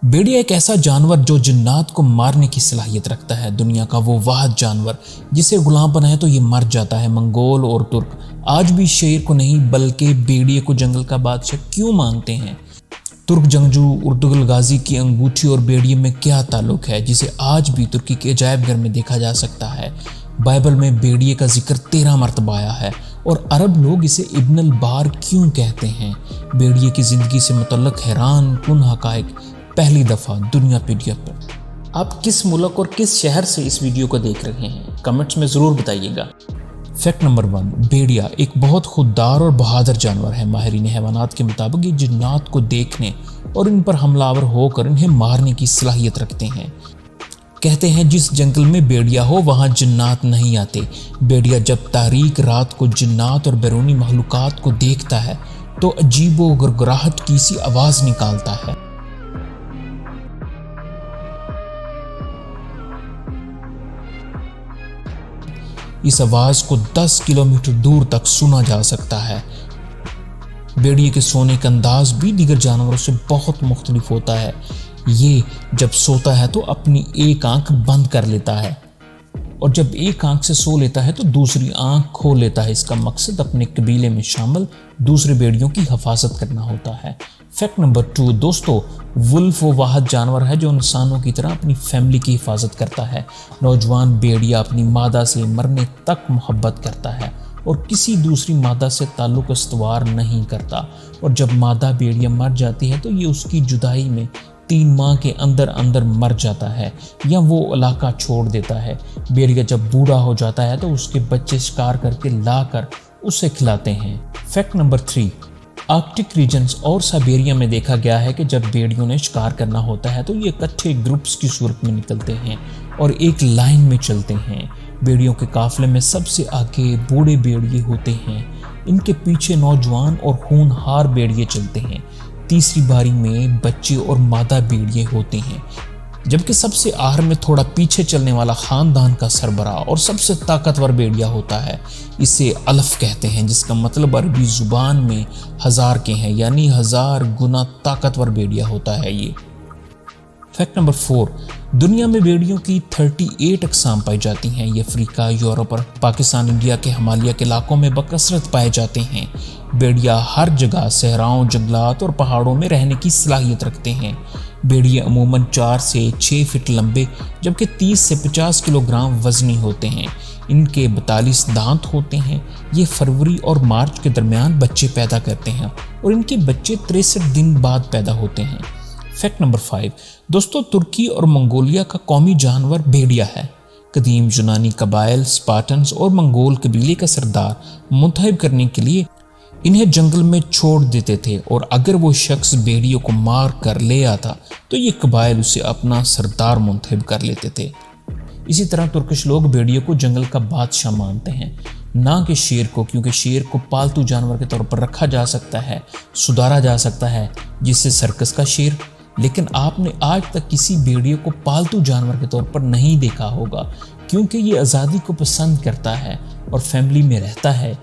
भेड़िया एक ऐसा जानवर जो जिन्नात को मारने की सलाहियत रखता है। दुनिया का वो वाहिद जानवर जिसे गुलाम बनाए तो ये मर जाता है। मंगोल और तुर्क आज भी शेर को नहीं बल्कि भेड़िए को जंगल का बादशाह क्यों मानते हैं? तुर्क जंगजू उर्तुगल गाजी की अंगूठी और भेड़िए में क्या ताल्लुक है जिसे आज भी तुर्की के अजायब घर में देखा जा सकता है? बाइबल में भेड़िए का जिक्र 13 मरतबा आया है और अरब लोग इसे इब्नुल बार क्यों कहते हैं? भेड़िए की जिंदगी से मुतल्लक हैरान कुन हकायक पहली दफा दुनिया पीडीएफ पर। आप किस मुल्क और किस शहर से इस वीडियो को देख रहे हैं? कमेंट्स में जरूर बताइएगा। फैक्ट नंबर 1, भेड़िया एक बहुत खुददार और बहादुर जानवर है। माहिरीन हैवानात के मुताबिक ये जिन्नात को देखने और इन पर हमलावर होकर इन्हें मारने की सलाहियत रखते हैं। कहते हैं जिस जंगल में भेड़िया हो वहां जिन्नात नहीं आते। भेड़िया जब तारीक रात को जिन्नात और बैरूनी मखलूकात को देखता है तो अजीबो गुरगुराहट की सी आवाज निकालता है। इस आवाज को 10 किलोमीटर दूर तक सुना जा सकता है। भेड़िए के सोने का अंदाज भी दीगर जानवरों से बहुत मुख्तलिफ होता है। ये जब सोता है तो अपनी एक आंख बंद कर लेता है और जब एक आंख से सो लेता है तो दूसरी आंख खोल लेता है। इसका मकसद अपने कबीले में शामिल दूसरे भेड़ियों की हिफाजत करना होता है। फैक्ट नंबर 2, दोस्तों वुल्फ वो वाहिद जानवर है जो इंसानों की तरह अपनी फैमिली की हिफाजत करता है। नौजवान भेड़िया अपनी मादा से मरने तक मोहब्बत करता है और किसी दूसरी मादा से ताल्लुक इस्तवार नहीं करता। और जब मादा भेड़िया मर जाती है तो ये उसकी जुदाई में 3 माह के अंदर अंदर मर जाता है या वो इलाका छोड़ देता है। भेड़िया जब बूढ़ा हो जाता है तो उसके बच्चे शिकार करके लाकर उसे खिलाते हैं। फैक्ट नंबर 3, आर्कटिक रीजन्स और साइबेरिया में देखा गया है कि जब भेड़ियों ने शिकार करना होता है तो ये इकट्ठे ग्रुप्स की सूरत में निकलते हैं और एक लाइन में चलते हैं। भेड़ियों के काफिले में सबसे आगे बूढ़े भेड़िए होते हैं। इनके पीछे नौजवान और होनहार भेड़िए चलते हैं। तीसरी बारी में बच्चे और मादा भेड़िए होते हैं, जबकि सबसे आखिर में थोड़ा पीछे चलने वाला खानदान का सरबराह और सबसे ताकतवर भेड़िया होता है। इसे अलफ कहते हैं जिसका मतलब अरबी जुबान में 1000 के हैं, यानी 1000 गुना ताकतवर भेड़िया होता है ये। फैक्ट नंबर 4, दुनिया में भेड़ियों की 38 अक़साम पाई जाती हैं। ये अफ्रीका, यूरोप और पाकिस्तान, इंडिया के हिमालय के इलाकों में बकसरत पाए जाते हैं। भेड़िया हर जगह सहराओं, जंगलात और पहाड़ों में रहने की सलाहियत रखते हैं। भेड़िए अमूमन 4 से 6 फीट लंबे जबकि 30 से 50 किलोग्राम वजनी होते हैं। इनके 42 दांत होते हैं। ये फरवरी और मार्च के दरमियान बच्चे पैदा करते हैं और इनके बच्चे 63 दिन बाद पैदा होते हैं। फैक्ट नंबर 5, दोस्तों तुर्की और मंगोलिया का कौमी जानवर भेड़िया है। कदीम यूनानी कबाइल स्पार्टन्स और मंगोल कबीले का सरदार मुंतखब करने के लिए इन्हें जंगल में छोड़ देते थे और अगर वो शख्स भेड़ियों को मार कर ले आता तो ये कबाइल उसे अपना सरदार मुंतखब कर लेते थे। इसी तरह तुर्किश लोग भेड़ियों को जंगल का बादशाह मानते हैं, ना कि शेर को, क्योंकि शेर को पालतू जानवर के तौर पर रखा जा सकता है, सुधारा जा सकता है, जिससे सर्कस का शेर। लेकिन आपने आज तक किसी भेड़िए को पालतू जानवर के तौर पर नहीं देखा होगा, क्योंकि ये आज़ादी को पसंद करता है और फैमिली में रहता है।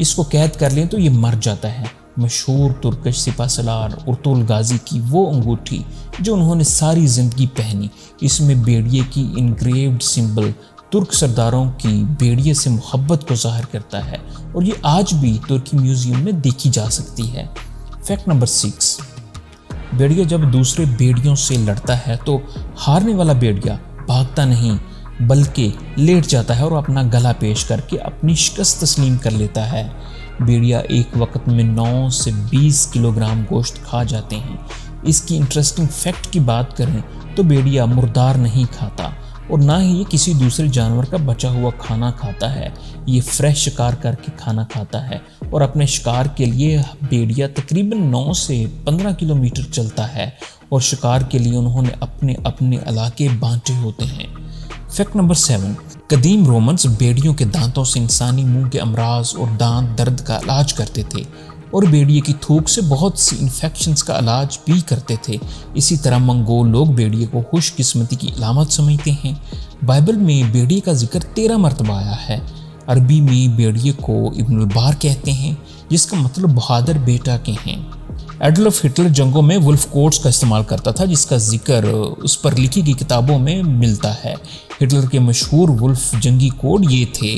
इसको कैद कर लें तो ये मर जाता है। मशहूर तुर्किश सिपाहसालार उर्तुगल गाजी की वो अंगूठी जो उन्होंने सारी जिंदगी पहनी, इसमें भेड़िए की इनग्रेव्ड सिंबल तुर्क सरदारों की भेड़िए से मोहब्बत को जाहिर करता है और ये आज भी तुर्की म्यूजियम में देखी जा सकती है। फैक्ट नंबर 6, भेड़िया जब दूसरे भेड़ियों से लड़ता है तो हारने वाला भेड़िया भागता नहीं बल्कि लेट जाता है और अपना गला पेश करके अपनी शिकस्त तस्लीम कर लेता है। भेड़िया एक वक्त में 9 से 20 किलोग्राम गोश्त खा जाते हैं। इसकी इंटरेस्टिंग फैक्ट की बात करें तो भेड़िया मुर्दार नहीं खाता और ना ही ये किसी दूसरे जानवर का बचा हुआ खाना खाता है। ये फ्रेश शिकार करके खाना खाता है और अपने शिकार के लिए भेड़िया तकरीबन 9 से 15 किलोमीटर चलता है और शिकार के लिए उन्होंने अपने अपने इलाके बांटे होते हैं। फैक्ट नंबर 7, कदीम रोमन्स भेड़ियों के दांतों से इंसानी मुंह के अमराज और दांत दर्द का इलाज करते थे और भेड़िए की थूक से बहुत सी इन्फेक्शंस का इलाज भी करते थे। इसी तरह मंगोल लोग भेड़िए को खुशकिस्मती की अलामत समझते हैं। बाइबल में भेड़िए का जिक्र 13 मरतबा आया है। अरबी में भेड़िए को इब्नुल बार कहते हैं जिसका मतलब बहादुर बेटा के हैं। एडोल्फ हिटलर जंगों में वुल्फ कोड्स का इस्तेमाल करता था, जिसका जिक्र उस पर लिखी गई किताबों में मिलता है। हिटलर के मशहूर वुल्फ जंगी कोड ये थे: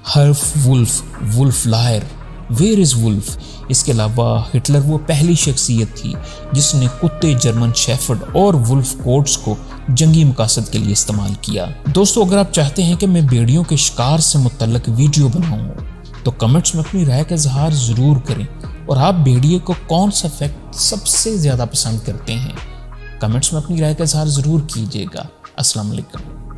हर्फ wolf, wolf lair, where is wolf. इसके अलावा हिटलर वो पहली शख्सियत थी जिसने कुत्ते, जर्मन शेफर्ड और वुल्फ कोड्स को जंगी मकासद के लिए इस्तेमाल किया। दोस्तों, अगर आप चाहते हैं कि मैं भेड़ियों के शिकार से मुतल्लिक वीडियो बनाऊं तो कमेंट्स में अपनी राय का इजहार ज़रूर करें। और आप भेड़िए को कौन सा फैक्ट सबसे ज़्यादा पसंद करते हैं, कमेंट्स में अपनी राय का इजहार ज़रूर कीजिएगा। अस्सलाम वालेकुम।